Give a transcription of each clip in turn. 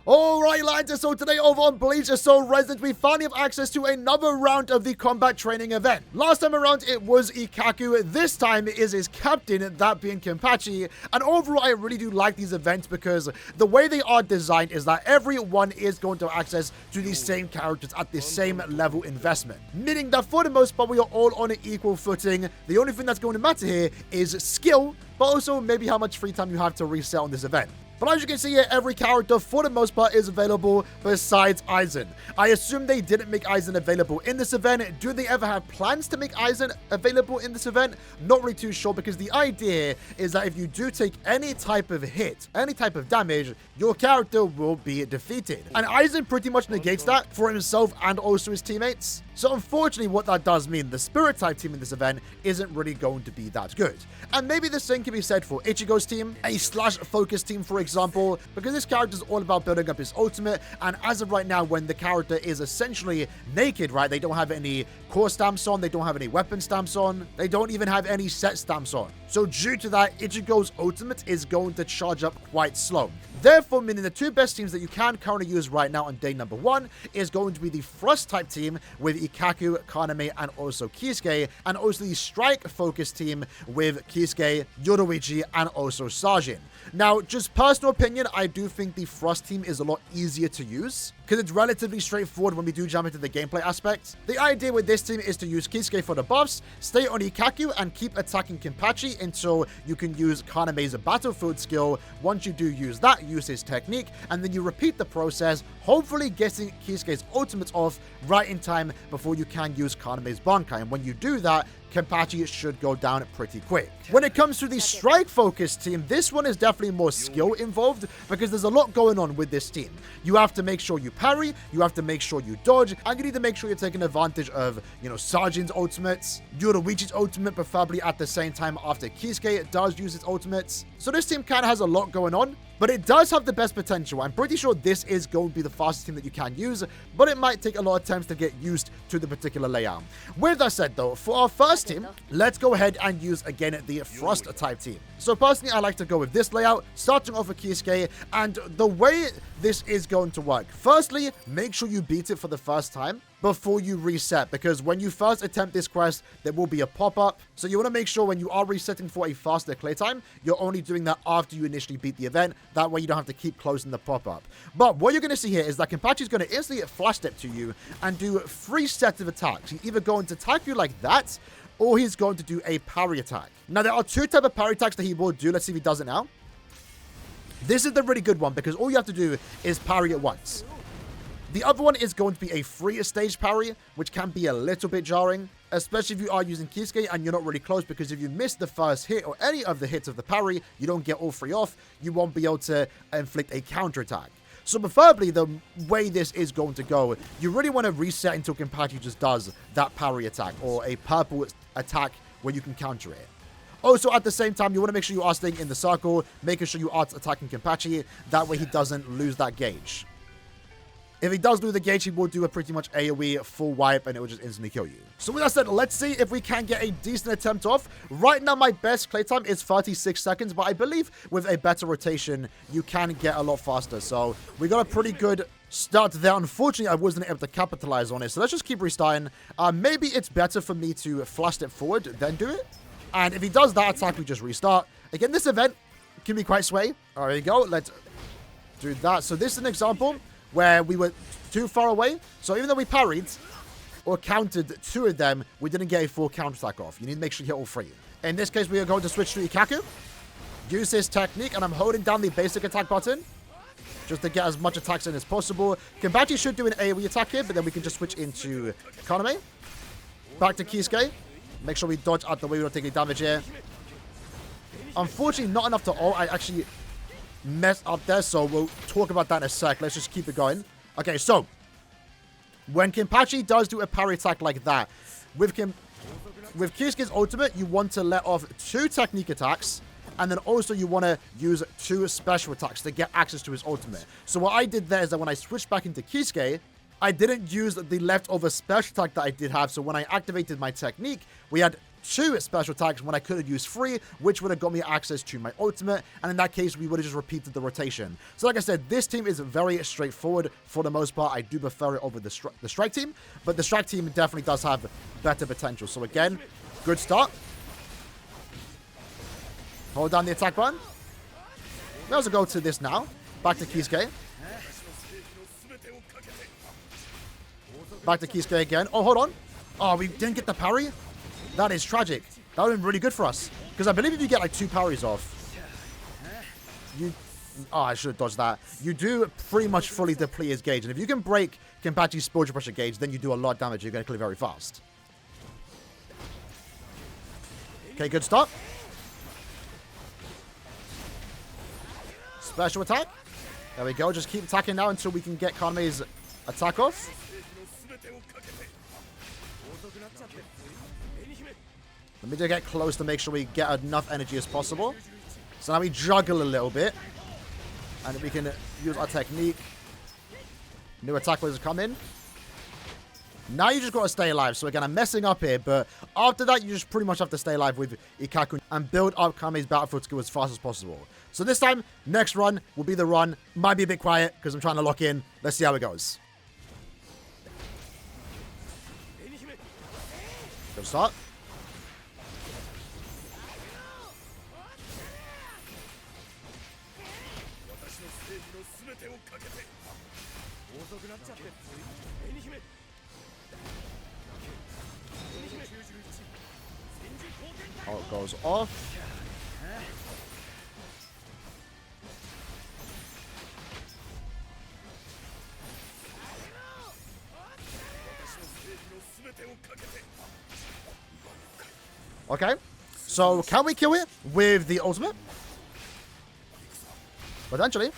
Alright lads, so today over on Bleach so Resident, we finally have access to another round of the combat training event. Last time around it was Ikaku, this time it is his captain, that being Kenpachi, and overall I really do like these events because the way they are designed is that everyone is going to have access to the same characters at the same level investment. Meaning that for the most part we are all on an equal footing. The only thing that's going to matter here is skill, but also maybe how much free time you have to reset on this event. But as you can see here, every character for the most part is available besides Aizen. I assume they didn't make Aizen available in this event. Do they ever have plans to make Aizen available in this event? Not really too sure, because the idea is that if you do take any type of hit, any type of damage, your character will be defeated. And Aizen pretty much negates that for himself and also his teammates. So unfortunately, what that does mean, the Spirit type team in this event isn't really going to be that good. And maybe the same can be said for Ichigo's team, a slash focus team, for example, because this character is all about building up his ultimate. And as of right now, when the character is essentially naked, right, they don't have any core stamps on, they don't have any weapon stamps on, they don't even have any set stamps on. So due to that, Ichigo's ultimate is going to charge up quite slow. Therefore, meaning the two best teams that you can currently use right now on day number 1 is going to be the Frost type team with Ikaku, Kaname, and also Kisuke, and also the Strike focus team with Kisuke, Yoruichi, and also Sajin. Now, just personal opinion, I do think the Frost team is a lot easier to use because it's relatively straightforward when we do jump into the gameplay aspects. The idea with this team is to use Kisuke for the buffs, stay on Ikaku, and keep attacking Kenpachi until you can use Kaname's battlefield skill. Once you do use that, use his technique, and then you repeat the process, hopefully getting Kisuke's ultimate off right in time before you can use Kaname's Bankai. And when you do that, Kenpachi should go down pretty quick. When it comes to the Strike focus team, this one is definitely more skill involved because there's a lot going on with this team. You have to make sure you parry, you have to make sure you dodge, and you need to make sure you're taking advantage of, Sajin's ultimates, Yoruichi's ultimate, preferably at the same time after Kisuke does use its ultimates. So this team kind of has a lot going on, but it does have the best potential. I'm pretty sure this is going to be the fastest team that you can use, but it might take a lot of attempts to get used to the particular layout. With that said though, for our first team, let's go ahead and use again the Frost type team. So personally, I like to go with this layout, starting off with Kisuke, and the way this is going to work. Firstly, make sure you beat it for the first time before you reset, because when you first attempt this quest, there will be a pop-up. So you want to make sure when you are resetting for a faster clear time, you're only doing that after you initially beat the event. That way you don't have to keep closing the pop-up. But what you're going to see here is that Kenpachi is going to instantly flash step to you and do 3 sets of attacks. He's either going to attack you like that, or he's going to do a parry attack. Now, there are 2 types of parry attacks that he will do. Let's see if he does it now. This is the really good one because all you have to do is parry it once. The other one is going to be a 3-stage parry, which can be a little bit jarring, especially if you are using Kisuke and you're not really close, because if you miss the first hit or any of the hits of the parry, you don't get all 3 off, you won't be able to inflict a counterattack. So preferably, the way this is going to go, you really want to reset until Kenpachi just does that parry attack or a purple attack where you can counter it. Also, at the same time, you want to make sure you are staying in the circle, making sure you are attacking Kenpachi. That way he doesn't lose that gauge. If he does lose the gauge, he will do a pretty much AoE full wipe and it will just instantly kill you. So with that said, let's see if we can get a decent attempt off. Right now, my best play time is 36 seconds, but I believe with a better rotation, you can get a lot faster. So we got a pretty good start there. Unfortunately, I wasn't able to capitalize on it. So let's just keep restarting. Maybe it's better for me to flash step forward, then do it. And if he does that attack, we just restart. Again, this event can be quite sway. All right, there you go. Let's do that. So this is an example where we were too far away. So even though we parried or countered 2 of them, we didn't get a full counterattack off. You need to make sure you hit all 3. In this case, we are going to switch to Ikaku. Use his technique, and I'm holding down the basic attack button just to get as much attacks in as possible. Kenpachi should do an AoE attack here, but then we can just switch into Kaname. Back to Kisuke. Make sure we dodge out the way. We don't take any damage here. Unfortunately, not enough to ult. I actually messed up there, so we'll talk about that in a sec. Let's just keep it going. Okay, so when Kenpachi does do a parry attack like that, with Kisuke's ultimate, you want to let off 2 technique attacks, and then also you want to use 2 special attacks to get access to his ultimate. So what I did there is that when I switched back into Kisuke, I didn't use the leftover special attack that I did have. So when I activated my technique, we had 2 special attacks when I could have used 3, which would have got me access to my ultimate, and in that case, we would have just repeated the rotation. So like I said, this team is very straightforward for the most part. I do prefer it over the strike team, but the strike team definitely does have better potential. So again, good start. Hold down the attack button. May also go to this now. Back to Kisuke. Back to Kisuke again. Oh, hold on. Oh, we didn't get the parry? That is tragic. That would have been really good for us. Because I believe if you get like 2 parries off, you... Oh, I should have dodged that. You do pretty much fully deplete his gauge. And if you can break Kenpachi's spiritual pressure gauge, then you do a lot of damage. You're going to clear very fast. Okay, good start. Special attack. There we go. Just keep attacking now until we can get Kaname's attack off. Let me just get close to make sure we get enough energy as possible. So now we juggle a little bit. And we can use our technique. New attack was coming. Now you just got to stay alive. So again, I'm messing up here. But after that, you just pretty much have to stay alive with Ikkaku and build up Kaname's battlefield skill as fast as possible. So this time, next run will be the run. Might be a bit quiet because I'm trying to lock in. Let's see how it goes. Good start. Oh, it goes off. Okay, so can we kill it with the ultimate? Potentially.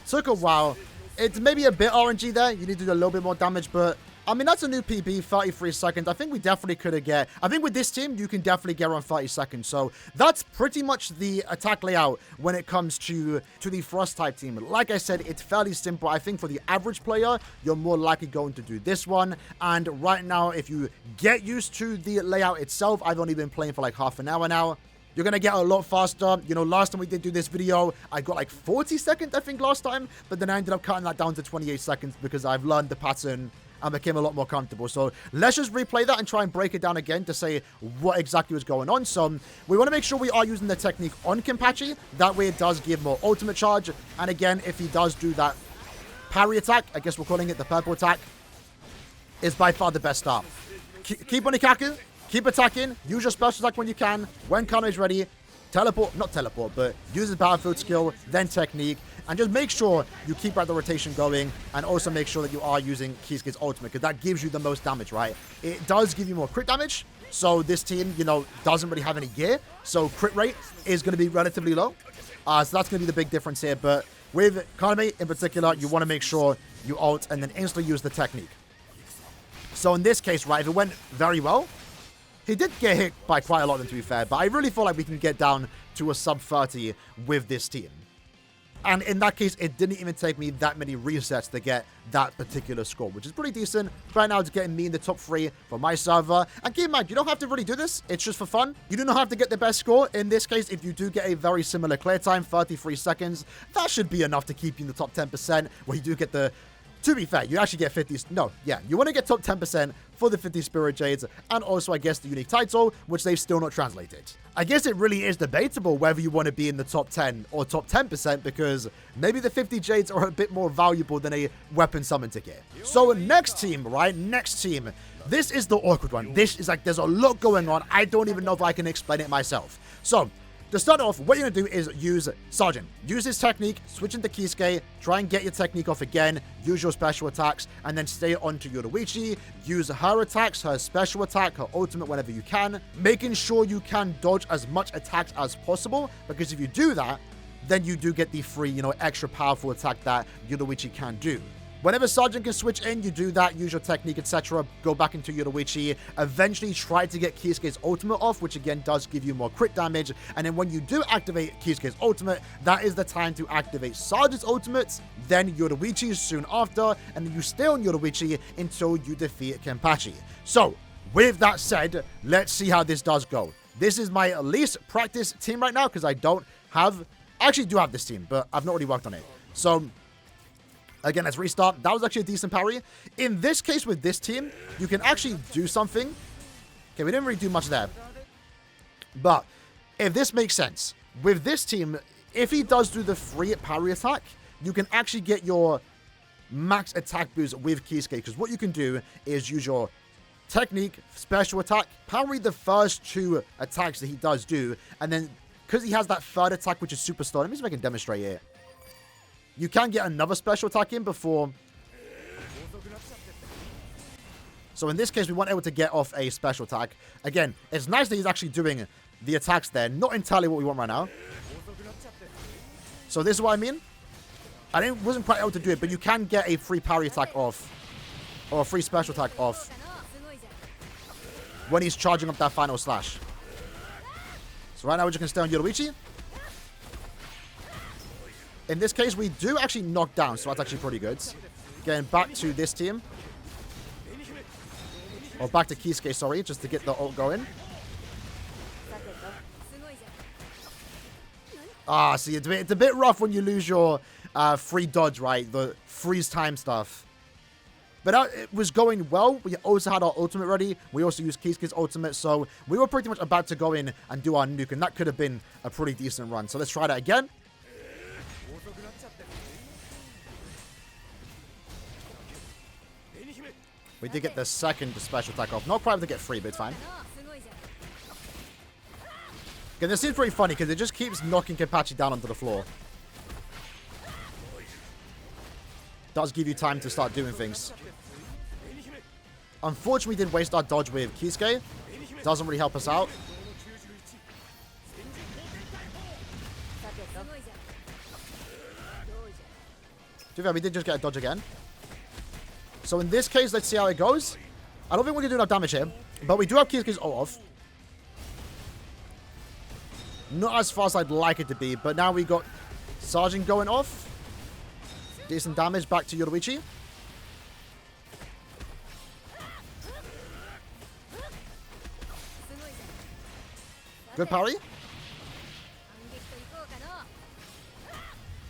Took a while. It's maybe a bit RNG there. You need to do a little bit more damage, but I mean, that's a new PB, 33 seconds. I think we definitely could have get... I think with this team, you can definitely get around 30 seconds. So that's pretty much the attack layout when it comes to the Frost type team. Like I said, it's fairly simple. I think for the average player, you're more likely going to do this one. And right now, if you get used to the layout itself, I've only been playing for like half an hour now. You're going to get a lot faster. You know, last time we did do this video, I got like 40 seconds, I think, last time. But then I ended up cutting that down to 28 seconds because I've learned the pattern and became a lot more comfortable. So let's just replay that and try and break it down again to say what exactly was going on. So we want to make sure we are using the technique on Kenpachi. That way it does give more ultimate charge. And again, if he does do that parry attack, I guess we're calling it the purple attack, is by far the best start. Keep on Ikkaku. Keep attacking. Use your special attack when you can. When Kano is ready, teleport, not teleport, but use his battlefield skill, then technique. And just make sure you keep the rotation going. And also make sure that you are using Kisuke's ultimate, because that gives you the most damage, right? It does give you more crit damage. So this team, you know, doesn't really have any gear. So crit rate is going to be relatively low. So that's going to be the big difference here. But with Kaname in particular, you want to make sure you ult and then instantly use the technique. So in this case, right, if it went very well, he did get hit by quite a lot, to be fair, but I really feel like we can get down to a sub 30 with this team. And in that case, it didn't even take me that many resets to get that particular score, which is pretty decent. Right now, it's getting me in the top 3 for my server. And keep in mind, you don't have to really do this. It's just for fun. You do not have to get the best score. In this case, if you do get a very similar clear time, 33 seconds, that should be enough to keep you in the top 10%, where you do get the... To be fair, you actually get 50... No, yeah. You want to get top 10% for the 50 Spirit Jades, and also, I guess, the unique title, which they've still not translated. I guess it really is debatable whether you want to be in the top 10 or top 10%, because maybe the 50 Jades are a bit more valuable than a weapon summon ticket. So next team, right? Next team. This is the awkward one. This is like, there's a lot going on. I don't even know if I can explain it myself. So... to start off, what you're going to do is use Sergeant. Use his technique, switch into Kisuke, try and get your technique off again, use your special attacks, and then stay on to Yoruichi. Use her attacks, her special attack, her ultimate whenever you can, making sure you can dodge as much attacks as possible, because if you do that, then you do get the free, you know, extra powerful attack that Yoruichi can do. Whenever Sergeant can switch in, you do that, use your technique, etc. Go back into Yoruichi. Eventually try to get Kisuke's ultimate off, which again does give you more crit damage. And then when you do activate Kisuke's ultimate, that is the time to activate Sergeant's ultimate, then Yoruichi's soon after, and then you stay on Yoruichi until you defeat Kenpachi. So, with that said, let's see how this does go. This is my least practice team right now because I don't have... I actually do have this team, but I've not really worked on it. So, again, let's restart. That was actually a decent parry. In this case with this team, you can actually do something. Okay, we didn't really do much there. But if this makes sense, with this team, if he does do the free parry attack, you can actually get your max attack boost with Kisuke. Because what you can do is use your technique, special attack, parry the first 2 attacks that he does do, and then because he has that third attack, which is super slow. Let me see if I can demonstrate it. You can get another special attack in before. So in this case, we weren't able to get off a special attack. Again, it's nice that he's actually doing the attacks there. Not entirely what we want right now. So this is what I mean. I wasn't quite able to do it, but you can get a free parry attack off. Or a free special attack off. When he's charging up that final slash. So right now we're just going to stay on Yoruichi. In this case, we do actually knock down, so that's actually pretty good. Getting back to this team. Or back to Kisuke, sorry, just to get the ult going. Ah, see, it's a bit rough when you lose your free dodge, right? The freeze time stuff. But it was going well. We also had our ultimate ready. We also used Kisuke's ultimate. So we were pretty much about to go in and do our nuke. And that could have been a pretty decent run. So let's try that again. We did get the second special attack off. Not quite able to get 3, but it's fine. Again, this seems pretty funny because it just keeps knocking Kenpachi down onto the floor. Does give you time to start doing things. Unfortunately, we did waste our dodge with Kisuke. Doesn't really help us out. To be fair, we did just get a dodge again. So in this case, let's see how it goes. I don't think we can do enough damage here. But we do have Kisuke's ult off. Not as fast as I'd like it to be. But now we got Sergeant going off. Decent damage back to Yoruichi. Good parry.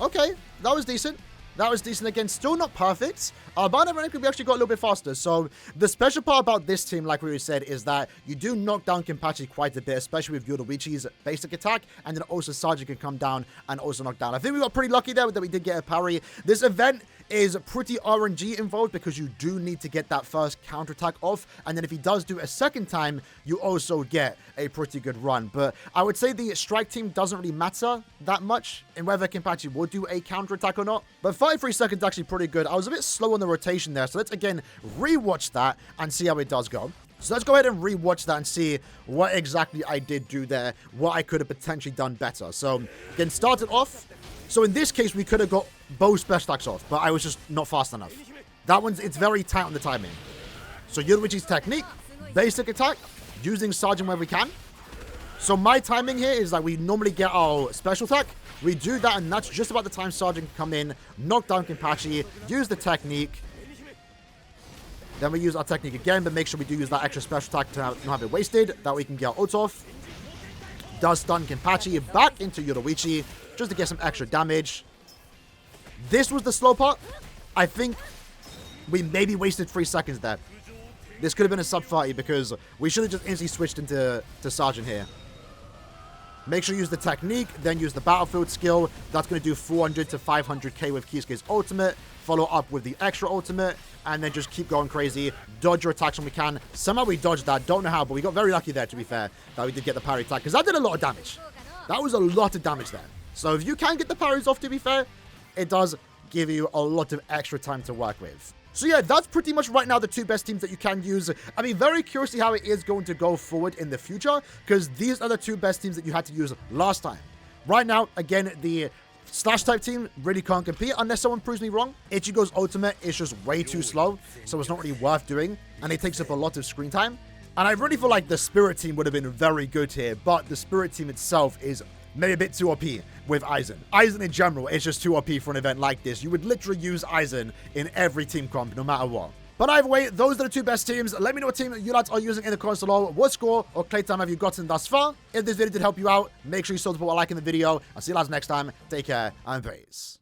Okay, that was decent. That was decent again. Still not perfect. But ironically, we actually got a little bit faster. So the special part about this team, like we said, is that you do knock down Kenpachi quite a bit, especially with Yoruichi's basic attack. And then also Sergeant can come down and also knock down. I think we got pretty lucky there that we did get a parry. This event is pretty RNG involved because you do need to get that first counterattack off. And then if he does do a second time, you also get a pretty good run. But I would say the strike team doesn't really matter that much in whether Kenpachi will do a counterattack or not. But 33 seconds is actually pretty good. I was a bit slow on the rotation there. So let's again rewatch that and see how it does go. So let's go ahead and rewatch that and see what exactly I did do there, what I could have potentially done better. So again, started off. So in this case, we could have got both special attacks off, but I was just not fast enough. That one's, it's very tight on the timing. So Yoruichi's technique, basic attack, using Sergeant where we can. So my timing here is like we normally get our special attack. We do that, and that's just about the time Sergeant can come in, knock down Kenpachi, use the technique. Then we use our technique again, but make sure we do use that extra special attack to not have it wasted. That we can get our ult off. Does stun Kenpachi back into Yoruichi, just to get some extra damage. This was the slow part. I think we maybe wasted 3 seconds there. This could have been a sub 30 because we should have just instantly switched into Sergeant here. Make sure you use the technique, then use the battlefield skill. That's going to do 400 to 500k with Kisuke's ultimate. Follow up with the extra ultimate, and then just keep going crazy. Dodge your attacks when we can. Somehow we dodged that. Don't know how, but we got very lucky there, to be fair, that we did get the parry attack, because that did a lot of damage. That was a lot of damage there. So if you can get the parries off, to be fair, it does give you a lot of extra time to work with. So yeah, that's pretty much right now the 2 best teams that you can use. I mean, very curious to see how it is going to go forward in the future, because these are the 2 best teams that you had to use last time. Right now, again, the Slash type team really can't compete unless someone proves me wrong. Ichigo's ultimate is just way too slow, so it's not really worth doing, and it takes up a lot of screen time. And I really feel like the Spirit team would have been very good here, but the Spirit team itself is maybe a bit too OP with Aizen. Aizen in general is just too OP for an event like this. You would literally use Aizen in every team comp, no matter what. But either way, those are the two best teams. Let me know what team you lads are using in the comments below. What score or clay time have you gotten thus far? If this video did help you out, make sure you support by liking the video. I'll see you lads next time. Take care and peace.